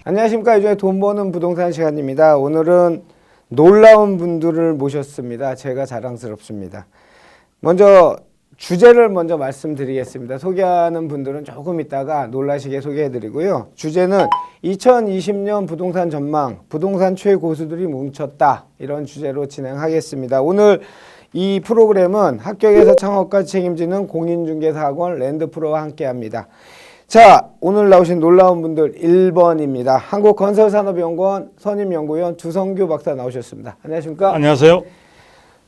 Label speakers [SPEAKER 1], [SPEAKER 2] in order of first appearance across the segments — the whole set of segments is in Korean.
[SPEAKER 1] 안녕하십니까. 요즘에 돈 버는 부동산 시간입니다. 오늘은 놀라운 분들을 모셨습니다. 제가 자랑스럽습니다. 먼저 주제를 먼저 말씀드리겠습니다. 소개하는 분들은 조금 있다가 놀라시게 소개해드리고요. 주제는 2020년 부동산 전망, 부동산 최고수들이 뭉쳤다. 이런 주제로 진행하겠습니다. 오늘 이 프로그램은 합격에서 창업까지 책임지는 공인중개사학원 랜드프로와 함께합니다. 자, 오늘 나오신 놀라운 분들 1번입니다. 한국건설산업연구원 선임연구위원 두성규 박사 나오셨습니다. 안녕하십니까?
[SPEAKER 2] 안녕하세요.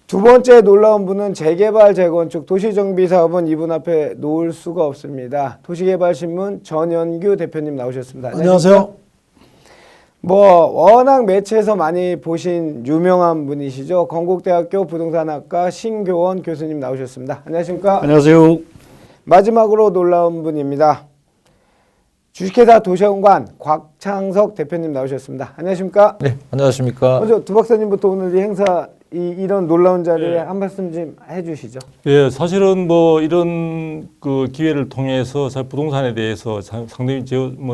[SPEAKER 1] 두 번째 놀라운 분은 재개발, 재건축, 도시정비사업은 이분 앞에 놓을 수가 없습니다. 도시개발신문 전연규 대표님 나오셨습니다.
[SPEAKER 3] 안녕하세요.
[SPEAKER 1] 워낙 매체에서 많이 보신 유명한 분이시죠. 건국대학교 부동산학과 신교원 교수님 나오셨습니다. 안녕하십니까?
[SPEAKER 2] 안녕하세요.
[SPEAKER 1] 마지막으로 놀라운 분입니다. 주식회사 도시원관 곽창석 대표님 나오셨습니다. 안녕하십니까?
[SPEAKER 4] 네, 안녕하십니까?
[SPEAKER 1] 먼저 두 박사님부터 오늘 이 행사 이런 놀라운 자리에 한 말씀 좀 해주시죠.
[SPEAKER 2] 예, 사실은 이런 그 기회를 통해서 부동산에 대해서 상당히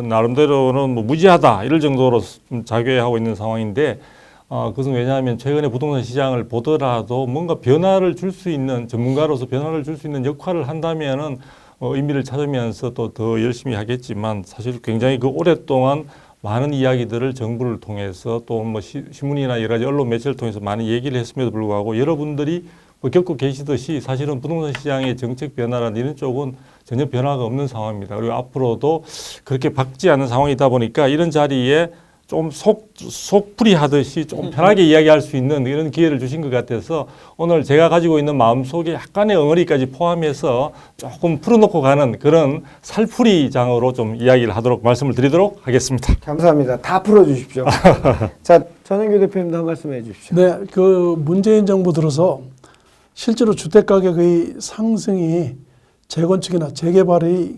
[SPEAKER 2] 나름대로는 무지하다 이럴 정도로 좀 자괴하고 있는 상황인데, 그것은 왜냐하면 최근에 부동산 시장을 보더라도 뭔가 변화를 줄 수 있는 전문가로서 변화를 줄 수 있는 역할을 한다면은 의미를 찾으면서 또 더 열심히 하겠지만, 사실 굉장히 오랫동안 많은 이야기들을 정부를 통해서 또 신문이나 여러 가지 언론 매체를 통해서 많이 얘기를 했음에도 불구하고 여러분들이 겪고 계시듯이 사실은 부동산 시장의 정책 변화라는 이런 쪽은 전혀 변화가 없는 상황입니다. 그리고 앞으로도 그렇게 박지 않는 상황이다 보니까 이런 자리에 좀 속풀이 하듯이 좀 편하게 이야기할 수 있는 이런 기회를 주신 것 같아서 오늘 제가 가지고 있는 마음속에 약간의 엉어리까지 포함해서 조금 풀어놓고 가는 그런 살풀이장으로 좀 이야기를 하도록 말씀을 드리도록 하겠습니다.
[SPEAKER 1] 감사합니다. 다 풀어주십시오. 자, 전현규 대표님도 한 말씀 해주십시오.
[SPEAKER 3] 네, 그 문재인 정부 들어서 실제로 주택가격의 상승이 재건축이나 재개발의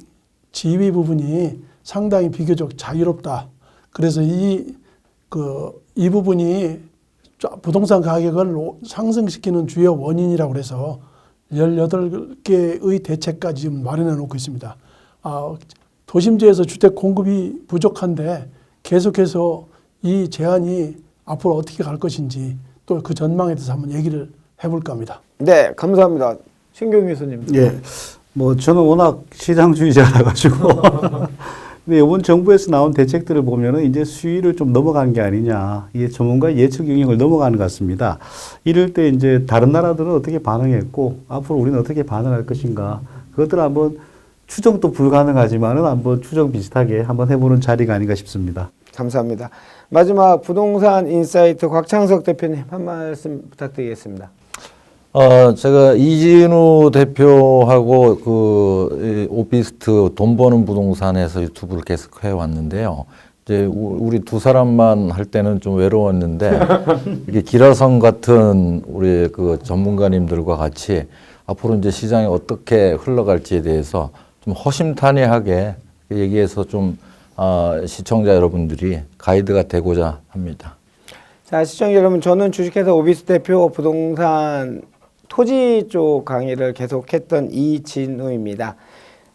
[SPEAKER 3] 지위 부분이 상당히 비교적 자유롭다. 그래서 이 부분이 부동산 가격을 상승시키는 주요 원인이라고 해서 18개의 대책까지 지금 마련해 놓고 있습니다. 도심지에서 주택 공급이 부족한데 계속해서 이 제한이 앞으로 어떻게 갈 것인지 또 그 전망에 대해서 한번 얘기를 해볼까 합니다.
[SPEAKER 1] 네, 감사합니다. 신경 교수님.
[SPEAKER 5] 예, 저는 워낙 시장주의자라 가지고 근데 이번 정부에서 나온 대책들을 보면은 이제 수위를 좀 넘어간 게 아니냐. 이게 전문가 예측 영역을 넘어가는 것 같습니다. 이럴 때 이제 다른 나라들은 어떻게 반응했고 앞으로 우리는 어떻게 반응할 것인가. 그것들을 한번 추정도 불가능하지만은 한번 추정 비슷하게 한번 해보는 자리가 아닌가 싶습니다.
[SPEAKER 1] 감사합니다. 마지막 부동산 인사이트 곽창석 대표님 한 말씀 부탁드리겠습니다.
[SPEAKER 4] 제가 이진우 대표하고 오피스트 돈 버는 부동산에서 유튜브를 계속 해왔는데요. 이제 우리 두 사람만 할 때는 좀 외로웠는데 이게 기라성 같은 우리 그 전문가님들과 같이 앞으로 이제 시장이 어떻게 흘러갈지에 대해서 좀 허심탄회하게 얘기해서 좀 시청자 여러분들이 가이드가 되고자 합니다.
[SPEAKER 1] 자, 시청자 여러분, 저는 주식회사 오피스트 대표 부동산 토지 쪽 강의를 계속했던 이진우입니다.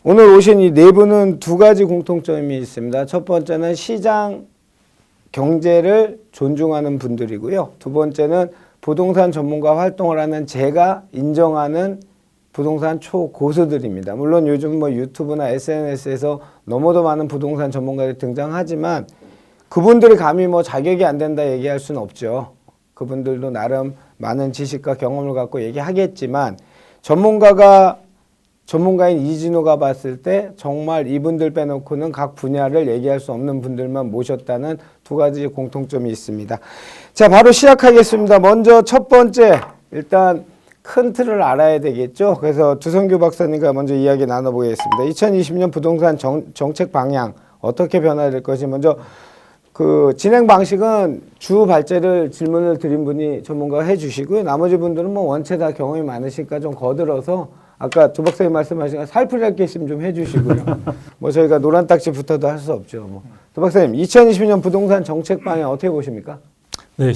[SPEAKER 1] 오늘 오신 이 네 분은 두 가지 공통점이 있습니다. 첫 번째는 시장 경제를 존중하는 분들이고요. 두 번째는 부동산 전문가 활동을 하는 제가 인정하는 부동산 초고수들입니다. 물론 요즘 유튜브나 SNS에서 너무도 많은 부동산 전문가들이 등장하지만 그분들이 감히 자격이 안 된다 얘기할 수는 없죠. 그분들도 나름 많은 지식과 경험을 갖고 얘기하겠지만 전문가인 이진우가 봤을 때 정말 이분들 빼놓고는 각 분야를 얘기할 수 없는 분들만 모셨다는 두 가지 공통점이 있습니다. 자, 바로 시작하겠습니다. 먼저 첫 번째, 일단 큰 틀을 알아야 되겠죠. 그래서 두성규 박사님과 먼저 이야기 나눠보겠습니다. 2020년 부동산 정책 방향 어떻게 변화될 것이 먼저 그 진행 방식은 주 발제를 질문을 드린 분이 전문가가 해주시고요. 나머지 분들은 원체 다 경험이 많으시니까 좀 거들어서 아까 두 박사님 말씀하신 거 살풀이할 게 있으면 좀 해주시고요. 저희가 노란 딱지 붙어도 할 수 없죠. 두 박사님, 2020년 부동산 정책 방향 어떻게 보십니까?
[SPEAKER 2] 네,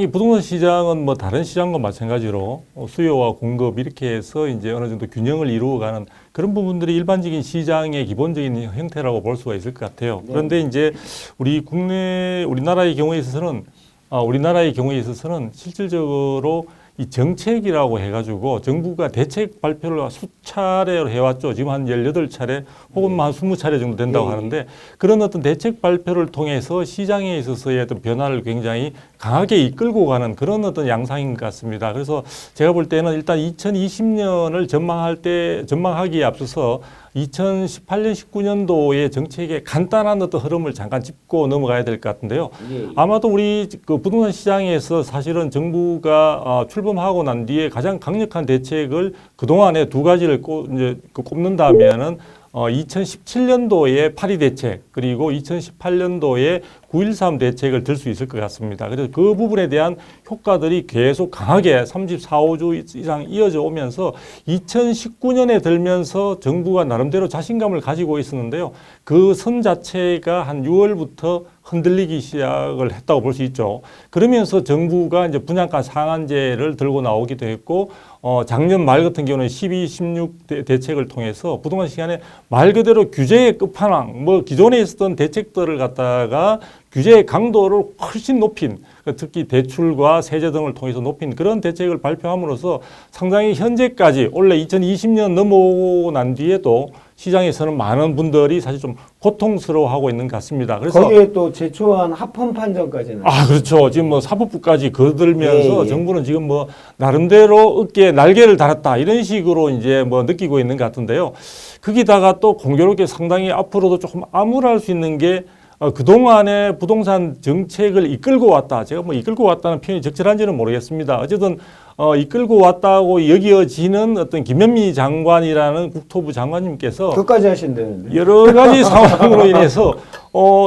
[SPEAKER 2] 부동산 시장은 뭐 다른 시장과 마찬가지로 수요와 공급 이렇게 해서 이제 어느 정도 균형을 이루어가는 그런 부분들이 일반적인 시장의 기본적인 형태라고 볼 수가 있을 것 같아요. 그런데 이제 우리나라의 경우에 있어서는 실질적으로 이 정책이라고 해가지고 정부가 대책 발표를 수차례로 해왔죠. 지금 한 18차례 혹은 한 20차례 정도 된다고 하는데 그런 어떤 대책 발표를 통해서 시장에 있어서의 어떤 변화를 굉장히 강하게 이끌고 가는 그런 어떤 양상인 것 같습니다. 그래서 제가 볼 때는 일단 2020년을 전망하기에 앞서서 2018년, 19년도의 정책의 간단한 어떤 흐름을 잠깐 짚고 넘어가야 될 것 같은데요. 아마도 우리 그 부동산 시장에서 사실은 정부가 출범하고 난 뒤에 가장 강력한 대책을 그동안에 두 가지를 꼽는다면은 2017년도에 8.2 대책 그리고 2018년도에 9.13 대책을 들 수 있을 것 같습니다. 그래서 그 부분에 대한 효과들이 계속 강하게 34~5주 이상 이어져 오면서 2019년에 들면서 정부가 나름대로 자신감을 가지고 있었는데요. 그 선 자체가 한 6월부터 흔들리기 시작을 했다고 볼 수 있죠. 그러면서 정부가 이제 분양가 상한제를 들고 나오기도 했고 작년 말 같은 경우는 12, 16 대책을 통해서 부동산 시장에 말 그대로 규제의 끝판왕, 기존에 있었던 대책들을 갖다가 규제의 강도를 훨씬 높인, 특히 대출과 세제 등을 통해서 높인 그런 대책을 발표함으로써 상당히 현재까지 원래 2020년 넘어오고 난 뒤에도 시장에서는 많은 분들이 사실 좀 고통스러워하고 있는 것 같습니다. 그래서
[SPEAKER 1] 거기에 또 제초한 합헌 판정까지는
[SPEAKER 2] 그렇죠. 지금 사법부까지 거들면서 정부는 지금 나름대로 어깨에 날개를 달았다 이런 식으로 이제 느끼고 있는 것 같은데요. 거기다가 또 공교롭게 상당히 앞으로도 조금 암울할 수 있는 게 그동안의 부동산 정책을 이끌고 왔다. 제가 이끌고 왔다는 표현이 적절한지는 모르겠습니다. 어쨌든 이끌고 왔다고 여겨지는 어떤 김현미 장관이라는 국토부 장관님께서
[SPEAKER 1] 그까지 하신다는데
[SPEAKER 2] 여러 가지 상황으로 인해서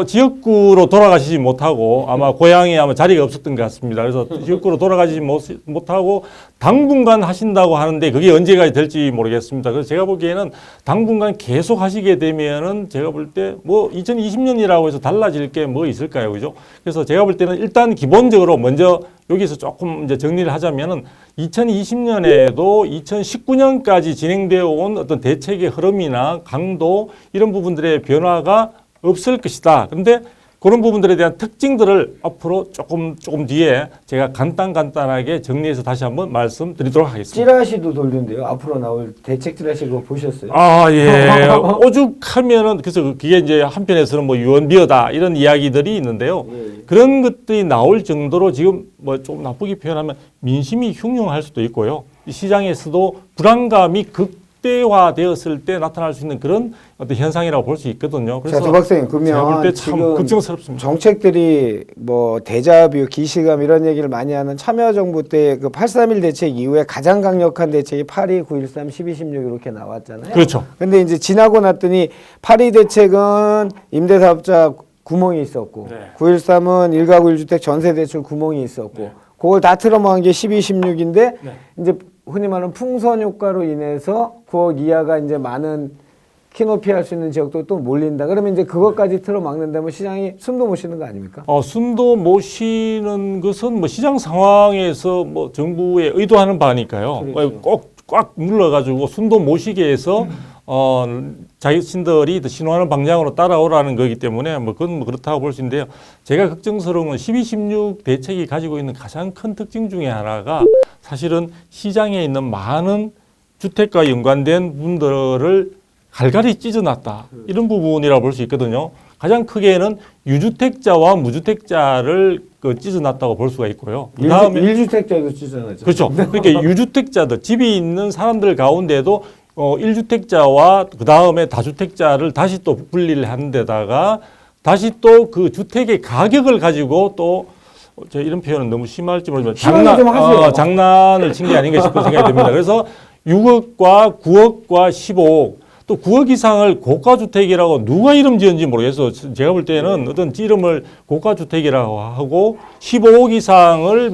[SPEAKER 2] 지역구로 돌아가시지 못하고 아마 고향에 자리가 없었던 것 같습니다. 그래서 지역구로 돌아가지 못하고 당분간 하신다고 하는데 그게 언제까지 될지 모르겠습니다. 그래서 제가 보기에는 당분간 계속 하시게 되면은 제가 볼 때 2020년이라고 해서 달라질 게 뭐 있을까요? 그죠? 그래서 제가 볼 때는 일단 기본적으로 먼저 여기서 조금 이제 정리를 하자면은 2020년에도 2019년까지 진행되어 온 어떤 대책의 흐름이나 강도 이런 부분들의 변화가 없을 것이다. 그런데 그런 부분들에 대한 특징들을 앞으로 조금 뒤에 제가 간단하게 정리해서 다시 한번 말씀드리도록 하겠습니다.
[SPEAKER 1] 찌라시도 돌던데요. 앞으로 나올 대책 찌라시 그거 보셨어요?
[SPEAKER 2] 예. 오죽하면은 그래서 그게 이제 한편에서는 유언비어다 이런 이야기들이 있는데요. 그런 것들이 나올 정도로 지금 좀 나쁘게 표현하면 민심이 흉흉할 수도 있고요. 시장에서도 불안감이 극대화되었을 때 나타날 수 있는 그런 어떤 현상이라고 볼 수 있거든요. 그래서
[SPEAKER 1] 자, 박사님
[SPEAKER 2] 제가 볼
[SPEAKER 1] 그러면
[SPEAKER 2] 때 참
[SPEAKER 1] 지금
[SPEAKER 2] 걱정스럽습니다.
[SPEAKER 1] 정책들이 데자뷰, 기시감 이런 얘기를 많이 하는 참여정부 때 그 8.3.1 대책 이후에 가장 강력한 대책이 8.2, 9.13, 12, 16 이렇게 나왔잖아요.
[SPEAKER 2] 그렇죠.
[SPEAKER 1] 근데 이제 지나고 났더니 8.2 대책은 임대사업자 구멍이 있었고 9.13은 일가구 1주택 전세대출 구멍이 있었고 그걸 다 틀어막은 게 12, 16인데 이제 흔히 말하는 풍선 효과로 인해서 9억 이하가 이제 많은 키높이 할 수 있는 지역도 또 몰린다. 그러면 이제 그것까지 틀어막는다면 시장이 숨도 못 쉬는 거 아닙니까?
[SPEAKER 2] 숨도 못 쉬는 것은 시장 상황에서 정부의 의도하는 바니까요.
[SPEAKER 1] 그렇죠.
[SPEAKER 2] 꼭 꽉 눌러가지고 숨도 못 쉬게 해서 자신들이 신호하는 방향으로 따라오라는 거기 때문에 그건 그렇다고 볼 수 있는데요. 제가 걱정스러운 건 12, 16 대책이 가지고 있는 가장 큰 특징 중에 하나가 사실은 시장에 있는 많은 주택과 연관된 분들을 갈갈이 찢어놨다. 이런 부분이라고 볼 수 있거든요. 가장 크게는 유주택자와 무주택자를 찢어놨다고 볼 수가 있고요. 그다음에
[SPEAKER 1] 1주택자도 찢어놨죠.
[SPEAKER 2] 그렇죠. 그러니까 유주택자들, 집이 있는 사람들 가운데도 1주택자와 그다음에 다주택자를 다시 또 분리를 하는 데다가 다시 또 그 주택의 가격을 가지고 또 제가 이런 표현은 너무 심할지 모르지만 장난을 친 게 아닌가 싶은 생각이 듭니다. 그래서 6억과 9억과 15억 또 9억 이상을 고가주택이라고 누가 이름 지었는지 모르겠어요. 제가 볼 때는 어떤 이름을 고가주택이라고 하고 15억 이상을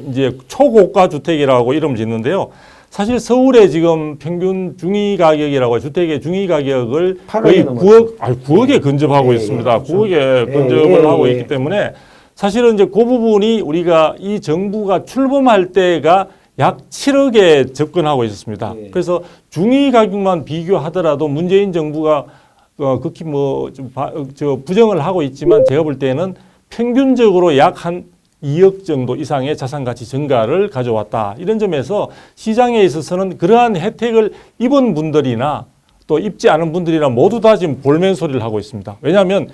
[SPEAKER 2] 이제 초고가주택이라고 이름을 짓는데요. 사실 서울의 지금 평균 중위 가격이라고 주택의 중위 가격을 거의 9억에 근접하고 있습니다. 9억에 근접을 하고 있기 때문에 사실은 이제 그 부분이 우리가 이 정부가 출범할 때가 약 7억에 접근하고 있었습니다.
[SPEAKER 1] 예.
[SPEAKER 2] 그래서 중위 가격만 비교하더라도 문재인 정부가 극히 저 부정을 하고 있지만 제가 볼 때는 평균적으로 약 한 2억 정도 이상의 자산 가치 증가를 가져왔다. 이런 점에서 시장에 있어서는 그러한 혜택을 입은 분들이나 또 입지 않은 분들이나 모두 다 지금 볼멘 소리를 하고 있습니다. 왜냐하면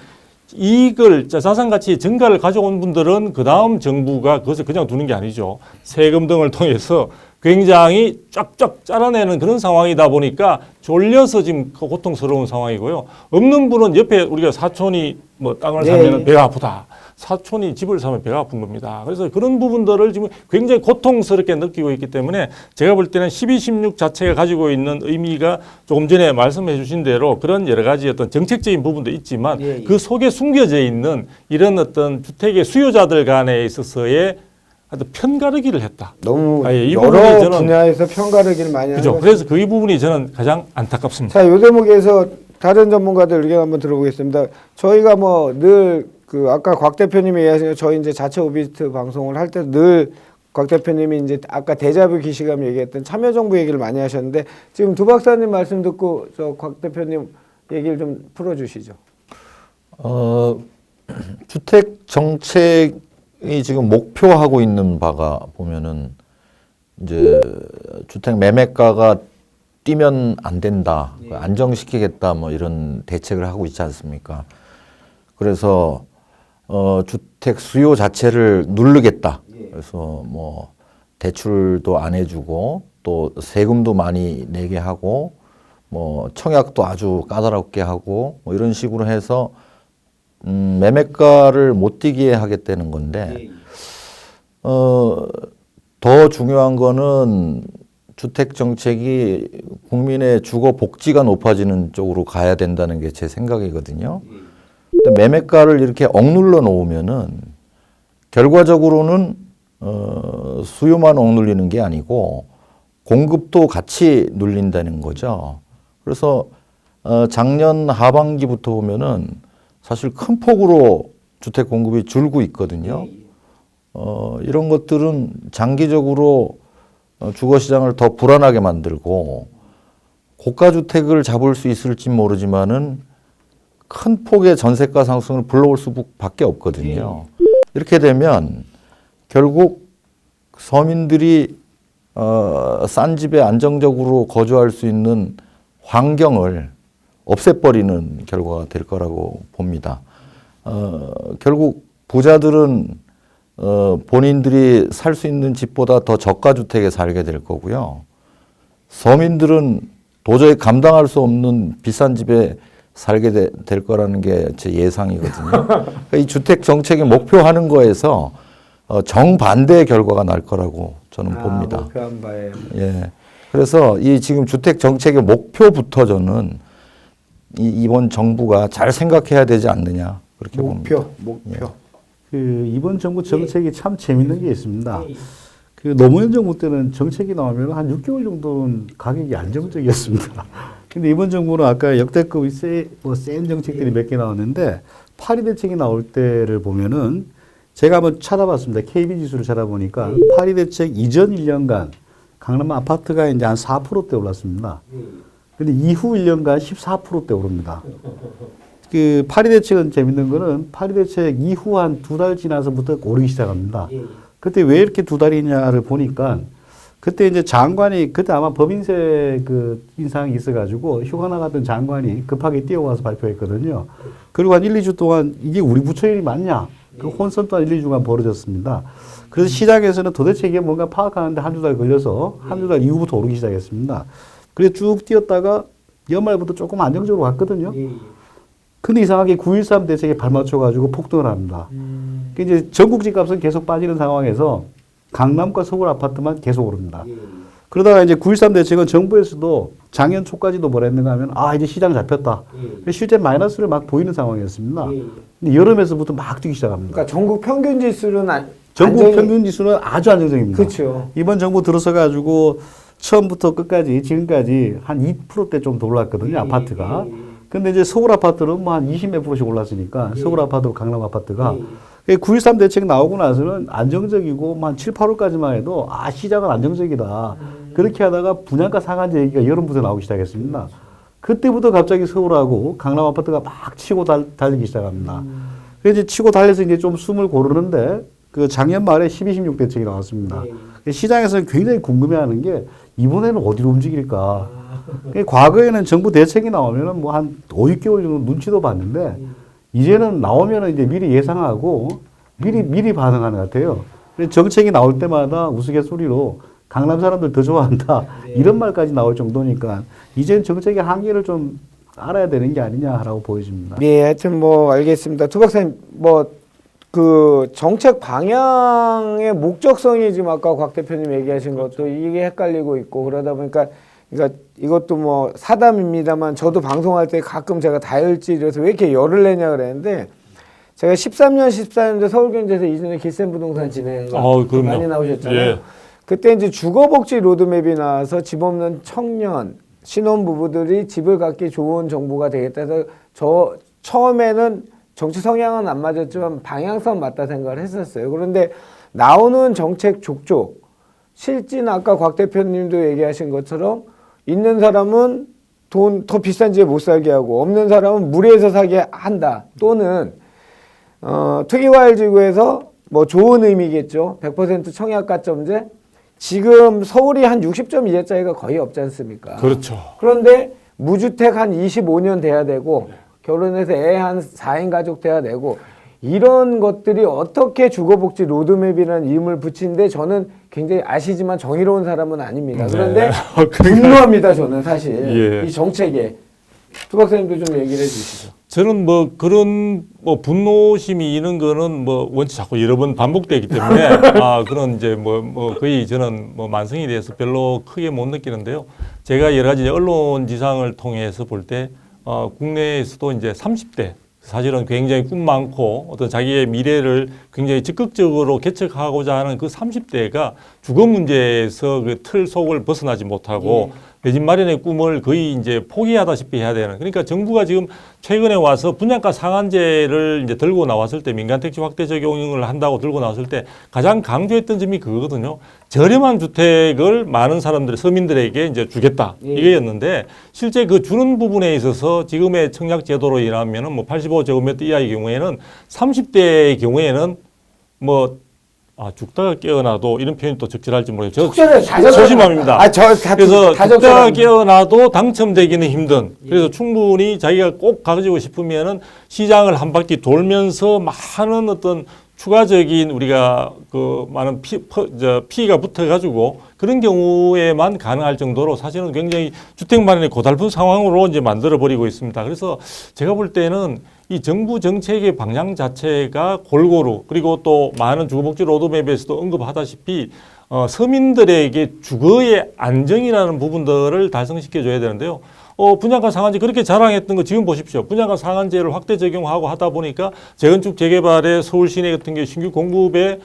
[SPEAKER 2] 이익을 자산 가치 증가를 가져온 분들은 그 다음 정부가 그것을 그냥 두는 게 아니죠. 세금 등을 통해서 굉장히 쫙쫙 잘라내는 그런 상황이다 보니까 졸려서 지금 고통스러운 상황이고요. 없는 분은 옆에 우리가 사촌이 뭐 땅을 사면
[SPEAKER 1] 네.
[SPEAKER 2] 배가 아프다. 사촌이 집을 사면 배가 아픈 겁니다. 그래서 그런 부분들을 지금 굉장히 고통스럽게 느끼고 있기 때문에 제가 볼 때는 12, 16 자체가 가지고 있는 의미가 조금 전에 말씀해 주신 대로 그런 여러 가지 어떤 정책적인 부분도 있지만
[SPEAKER 1] 예, 예.
[SPEAKER 2] 그 속에 숨겨져 있는 이런 어떤 주택의 수요자들 간에 있어서의 하여튼 편가르기를 했다.
[SPEAKER 1] 너무
[SPEAKER 2] 이
[SPEAKER 1] 여러
[SPEAKER 2] 부분이 저는
[SPEAKER 1] 분야에서 편가르기를 많이 하는
[SPEAKER 2] 그죠.
[SPEAKER 1] 것
[SPEAKER 2] 그래서 그 이 부분이 저는 가장 안타깝습니다.
[SPEAKER 1] 자, 요 대목에서 다른 전문가들 의견 한번 들어보겠습니다. 저희가 뭐 늘 그 아까 곽 대표님이 얘기하신 거 저희 이제 자체 오비스트 방송을 할 때 늘 곽 대표님이 이제 아까 데자뷰 기시감 얘기했던 참여정부 얘기를 많이 하셨는데 지금 두 박사님 말씀 듣고 저 곽 대표님 얘기를 좀 풀어주시죠.
[SPEAKER 4] 주택 정책이 지금 목표하고 있는 바가 보면은 이제 주택 매매가가 뛰면 안 된다, 안정시키겠다, 뭐 이런 대책을 하고 있지 않습니까? 그래서 주택 수요 자체를 누르겠다. 그래서 뭐 대출도 안 해주고 또 세금도 많이 내게 하고 뭐 청약도 아주 까다롭게 하고 뭐 이런 식으로 해서 매매가를 못 뛰게 하겠다는 건데 더 중요한 거는 주택 정책이 국민의 주거 복지가 높아지는 쪽으로 가야 된다는 게 제 생각이거든요. 근데 매매가를 이렇게 억눌러 놓으면은 결과적으로는 수요만 억눌리는 게 아니고 공급도 같이 눌린다는 거죠. 그래서 작년 하반기부터 보면은 사실 큰 폭으로 주택 공급이 줄고 있거든요. 이런 것들은 장기적으로 주거 시장을 더 불안하게 만들고 고가 주택을 잡을 수 있을지 모르지만은 큰 폭의 전세가 상승을 불러올 수밖에 없거든요. 이렇게 되면 결국 서민들이 싼 집에 안정적으로 거주할 수 있는 환경을 없애버리는 결과가 될 거라고 봅니다. 결국 부자들은 본인들이 살 수 있는 집보다 더 저가 주택에 살게 될 거고요. 서민들은 도저히 감당할 수 없는 비싼 집에 살게 될 거라는 게 제 예상이거든요. 그러니까 이 주택 정책이 목표하는 거에서 정반대의 결과가 날 거라고 저는 봅니다.
[SPEAKER 1] 목표한 바에.
[SPEAKER 4] 예. 그래서 이 지금 주택 정책의 목표부터 저는 이번 정부가 잘 생각해야 되지 않느냐 그렇게 봅니다.
[SPEAKER 1] 목표.
[SPEAKER 5] 그 이번 정부 정책이 참 재밌는 게 있습니다. 그 노무현 정부 때는 정책이 나오면 한 6개월 정도는 가격이 안정적이었습니다. 근데 이번 정부는 아까 역대급 센 정책들이 몇 개 나왔는데 파리 대책이 나올 때를 보면은 제가 한번 찾아봤습니다. KB 지수를 찾아보니까 파리 대책 이전 1년간 강남 아파트가 이제 한 4%대 올랐습니다. 근데 이후 1년간 14%대 오릅니다. 그 파리 대책은 재밌는 거는 파리 대책 이후 한 2달 지나서부터 오르기 시작합니다. 그때 왜 이렇게 2달이냐를 보니까 그때 이제 장관이 그때 아마 법인세 그 인상이 있어가지고 휴가 나갔던 장관이 급하게 뛰어와서 발표했거든요. 그리고 한 1, 2주 동안 이게 우리 부처 일이 맞냐? 그 혼선 또한 1, 2주간 벌어졌습니다. 그래서 시장에서는 도대체 이게 뭔가 파악하는데 한두 달 걸려서 한두 달 이후부터 오르기 시작했습니다. 그래서 쭉 뛰었다가 연말부터 조금 안정적으로 갔거든요. 근데 이상하게 9.13 대책에 발맞춰가지고 폭등을 합니다. 그러니까 이제 전국 집값은 계속 빠지는 상황에서 강남과 서울 아파트만 계속 오릅니다. 그러다가 이제 9.13 대책은 정부에서도 작년 초까지도 뭐라 했는가 하면 이제 시장 잡혔다. 실제 마이너스를 막 보이는 상황이었습니다. 근데 여름에서부터 막 뛰기 시작합니다.
[SPEAKER 1] 그러니까 전국 평균 지수는
[SPEAKER 5] 전국 평균 지수는 아주 안정적입니다.
[SPEAKER 1] 그렇죠.
[SPEAKER 5] 이번 정부 들어서 가지고 처음부터 끝까지 지금까지 한 2%대 좀 더 올랐거든요. 아파트가. 근데 이제 서울 아파트는 뭐 한 20몇 %씩 올랐으니까 서울 아파트, 강남 아파트가. 9.13 대책 나오고 나서는 안정적이고 한 7, 8월까지만 해도 시장은 안정적이다. 그렇게 하다가 분양가 상한제 얘기가 여름부터 나오기 시작했습니다. 그때부터 갑자기 서울하고 강남 아파트가 막 치고 달리기 시작합니다. 그래서 이제 치고 달려서 이제 좀 숨을 고르는데 그 작년 말에 12, 16 대책이 나왔습니다. 시장에서는 굉장히 궁금해하는 게 이번에는 어디로 움직일까. 과거에는 정부 대책이 나오면은 뭐 한 5, 6개월 정도 눈치도 봤는데 이제는 나오면은 이제 미리 예상하고 미리 반응하는 것 같아요. 그래서 정책이 나올 때마다 우스갯소리로 강남 사람들 더 좋아한다. 이런 말까지 나올 정도니까 이제는 정책의 한계를 좀 알아야 되는 게 아니냐라고 보여집니다.
[SPEAKER 1] 네, 하여튼 뭐 알겠습니다. 두 박사님 뭐 그 정책 방향의 목적성이 지금 아까 곽 대표님 얘기하신 것도 이게 헷갈리고 있고 그러다 보니까 그러니까 이것도 뭐 사담입니다만 저도 방송할 때 가끔 제가 다혈질 이래서 왜 이렇게 열을 내냐 그랬는데 제가 13년, 14년도 서울경제에서 이전에 길센 부동산 진행한 거
[SPEAKER 2] 그럼요.
[SPEAKER 1] 많이 나오셨잖아요.
[SPEAKER 2] 예.
[SPEAKER 1] 그때 이제 주거복지 로드맵이 나와서 집 없는 청년, 신혼부부들이 집을 갖기 좋은 정보가 되겠다 해서 저 처음에는 정치 성향은 안 맞았지만 방향성 맞다 생각을 했었어요. 그런데 나오는 정책 족족, 실제는 아까 곽 대표님도 얘기하신 것처럼 있는 사람은 돈 더 비싼 집에 못 살게 하고 없는 사람은 무리해서 사게 한다. 또는 특이과열지구에서 뭐 좋은 의미겠죠. 100% 청약가점제. 지금 서울이 한 60점 이하짜리가 거의 없지 않습니까?
[SPEAKER 2] 그렇죠.
[SPEAKER 1] 그런데 무주택 한 25년 돼야 되고 결혼해서 애 한 4인 가족 돼야 되고 이런 것들이 어떻게 주거복지 로드맵이라는 이름을 붙이는데 저는 굉장히 아시지만 정의로운 사람은 아닙니다. 그런데 분노합니다. 저는 사실
[SPEAKER 2] 예.
[SPEAKER 1] 이 정책에. 두 박사님도 좀 얘기를 해주시죠.
[SPEAKER 2] 저는 뭐 그런 뭐 분노심이 있는 거는 뭐 원체 자꾸 여러 번 반복되기 때문에 그런 이제 뭐 거의 저는 뭐 만성에 대해서 별로 크게 못 느끼는데요. 제가 여러 가지 언론 지상을 통해서 볼 때 국내에서도 이제 30대 사실은 굉장히 꿈 많고 어떤 자기의 미래를 굉장히 적극적으로 개척하고자 하는 그 30대가 주거 문제에서 그 틀 속을 벗어나지 못하고 내 집 마련의 꿈을 거의 이제 포기하다시피 해야 되는. 그러니까 정부가 지금 최근에 와서 분양가 상한제를 이제 들고 나왔을 때 민간택지 확대 적용을 한다고 들고 나왔을 때 가장 강조했던 점이 그거거든요. 저렴한 주택을 많은 사람들, 서민들에게 이제 주겠다. 이거였는데 실제 그 주는 부분에 있어서 지금의 청약 제도로 인하면은 뭐 85제곱미터 이하의 경우에는 30대의 경우에는 뭐 죽다가 깨어나도 이런 표현이 또 적절할지 모르겠어요. 소심함입니다. 그래서 죽다가 깨어나도 당첨되기는 힘든. 그래서 충분히 자기가 꼭 가지고 싶으면은 시장을 한 바퀴 돌면서 많은 어떤 추가적인 우리가 그 많은 피가 붙어가지고 그런 경우에만 가능할 정도로 사실은 굉장히 주택 마련이 고달픈 상황으로 이제 만들어 버리고 있습니다. 그래서 제가 볼 때는 이 정부 정책의 방향 자체가 골고루 그리고 또 많은 주거복지 로드맵에서도 언급하다시피 서민들에게 주거의 안정이라는 부분들을 달성시켜 줘야 되는데요. 분양가 상한제 그렇게 자랑했던 거 지금 보십시오. 분양가 상한제를 확대 적용하고 하다 보니까 재건축 재개발에 서울 시내 같은 경우 신규 공급에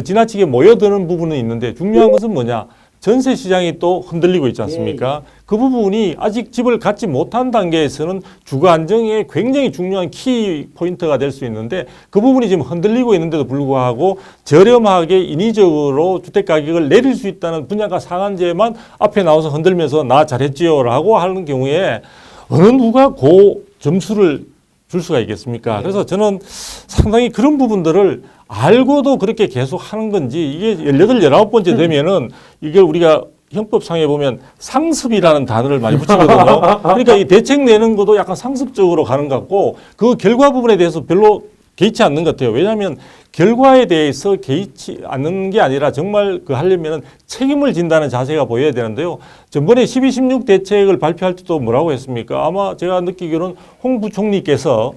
[SPEAKER 2] 지나치게 모여드는 부분은 있는데 중요한 것은 뭐냐? 전세 시장이 또 흔들리고 있지 않습니까? 그 부분이 아직 집을 갖지 못한 단계에서는 주거 안정에 굉장히 중요한 키 포인트가 될 수 있는데 그 부분이 지금 흔들리고 있는데도 불구하고 저렴하게 인위적으로 주택 가격을 내릴 수 있다는 분양가 상한제만 앞에 나와서 흔들면서 나 잘했지요라고 하는 경우에 어느 누가 그 점수를 줄 수가 있겠습니까? 그래서 저는 상당히 그런 부분들을 알고도 그렇게 계속 하는 건지 이게 18, 19번째 되면은 이게 우리가 형법상에 보면 상습이라는 단어를 많이 붙이거든요. 그러니까 이 대책 내는 것도 약간 상습적으로 가는 것 같고 그 결과 부분에 대해서 별로 개의치 않는 것 같아요. 왜냐하면 결과에 대해서 개의치 않는 게 아니라 정말 그 하려면 책임을 진다는 자세가 보여야 되는데요. 전번에 12, 16 대책을 발표할 때도 뭐라고 했습니까? 아마 제가 느끼기로는 홍 부총리께서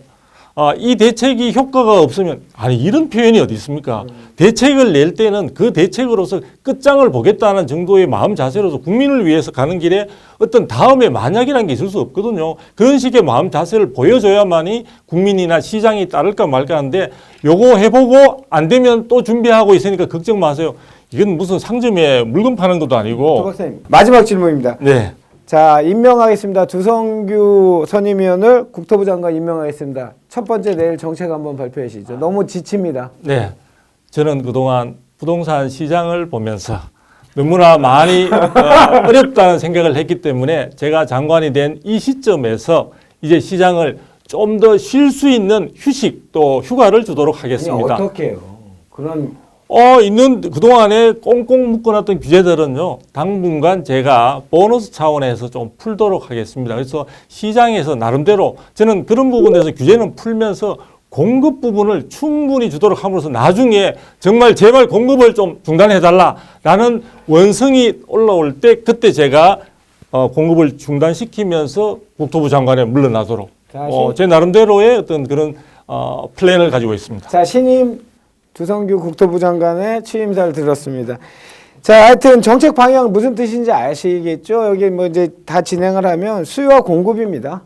[SPEAKER 2] 이 대책이 효과가 없으면 이런 표현이 어디 있습니까? 대책을 낼 때는 그 대책으로서 끝장을 보겠다는 정도의 마음 자세로서 국민을 위해서 가는 길에 어떤 다음에 만약이라는 게 있을 수 없거든요. 그런 식의 마음 자세를 보여줘야만이 국민이나 시장이 따를까 말까 하는데 요거 해보고 안 되면 또 준비하고 있으니까 걱정 마세요. 이건 무슨 상점에 물건 파는 것도 아니고.
[SPEAKER 1] 박사님 마지막 질문입니다.
[SPEAKER 2] 네.
[SPEAKER 1] 자, 임명하겠습니다. 두성규 선임위원을 국토부 장관 임명하겠습니다. 첫 번째 내일 정책 한번 발표해 주시죠. 너무 지칩니다.
[SPEAKER 2] 네, 저는 그동안 부동산 시장을 보면서 너무나 많이 어렵다는 생각을 했기 때문에 제가 장관이 된 이 시점에서 이제 시장을 좀 더 쉴 수 있는 휴식 또 휴가를 주도록
[SPEAKER 1] 아니,
[SPEAKER 2] 하겠습니다.
[SPEAKER 1] 어떻게 해요? 그런
[SPEAKER 2] 있는 그동안에 꽁꽁 묶어놨던 규제들은요, 당분간 제가 보너스 차원에서 좀 풀도록 하겠습니다. 그래서 시장에서 나름대로 저는 그런 부분에서 규제는 풀면서 공급 부분을 충분히 주도록 함으로써 나중에 정말 제발 공급을 좀 중단해달라라는 원성이 올라올 때 그때 제가 공급을 중단시키면서 국토부 장관에 물러나도록
[SPEAKER 1] 자,
[SPEAKER 2] 제 나름대로의 어떤 그런 플랜을 가지고 있습니다.
[SPEAKER 1] 자, 신임 두성규 국토부 장관의 취임사를 들었습니다. 자, 하여튼 정책 방향 무슨 뜻인지 아시겠죠? 여기 뭐 이제 다 진행을 하면 수요와 공급입니다.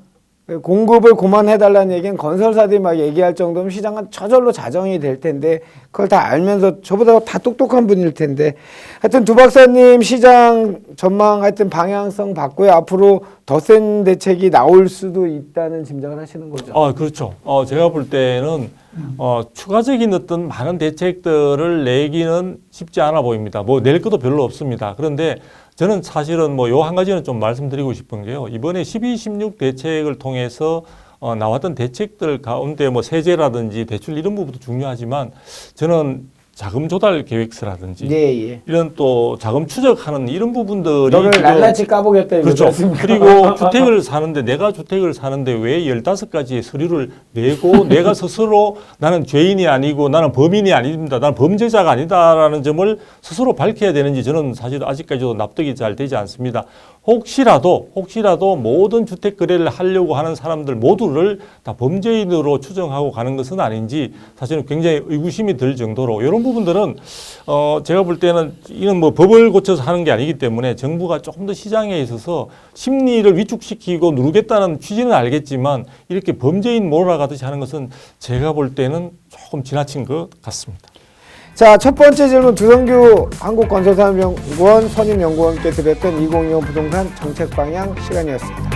[SPEAKER 1] 공급을 그만해달라는 얘기는 건설사들이 막 얘기할 정도면 시장은 저절로 자정이 될 텐데 그걸 다 알면서 저보다 다 똑똑한 분일 텐데 하여튼 두 박사님 시장 전망 하여튼 방향성 받고요. 앞으로 더 센 대책이 나올 수도 있다는 짐작을 하시는 거죠.
[SPEAKER 2] 그렇죠. 제가 볼 때는 추가적인 어떤 많은 대책들을 내기는 쉽지 않아 보입니다. 뭐 낼 것도 별로 없습니다. 그런데 저는 사실은 뭐 요 한 가지는 좀 말씀드리고 싶은 게요. 이번에 12, 16 대책을 통해서 나왔던 대책들 가운데 뭐 세제라든지 대출 이런 부분도 중요하지만 저는 자금 조달 계획서라든지
[SPEAKER 1] 예.
[SPEAKER 2] 이런 또 자금 추적하는 이런 부분들이
[SPEAKER 1] 너를
[SPEAKER 2] 지금
[SPEAKER 1] 낱낱이 까보겠다
[SPEAKER 2] 그렇죠.
[SPEAKER 1] 이거지.
[SPEAKER 2] 그리고 주택을 사는데 내가 주택을 사는데 왜 15가지의 서류를 내고 내가 스스로 나는 죄인이 아니고 나는 범인이 아닙니다. 나는 범죄자가 아니다라는 점을 스스로 밝혀야 되는지 저는 사실 아직까지도 납득이 잘 되지 않습니다. 혹시라도 모든 주택 거래를 하려고 하는 사람들 모두를 다 범죄인으로 추정하고 가는 것은 아닌지 사실은 굉장히 의구심이 들 정도로 이런 부분들은 제가 볼 때는 이건 뭐 법을 고쳐서 하는 게 아니기 때문에 정부가 조금 더 시장에 있어서 심리를 위축시키고 누르겠다는 취지는 알겠지만 이렇게 범죄인 몰아가듯이 하는 것은 제가 볼 때는 조금 지나친 것 같습니다.
[SPEAKER 1] 자, 첫 번째 질문 두성규 한국건설산업연구원 선임연구원께 드렸던 2025 부동산 정책 방향 시간이었습니다.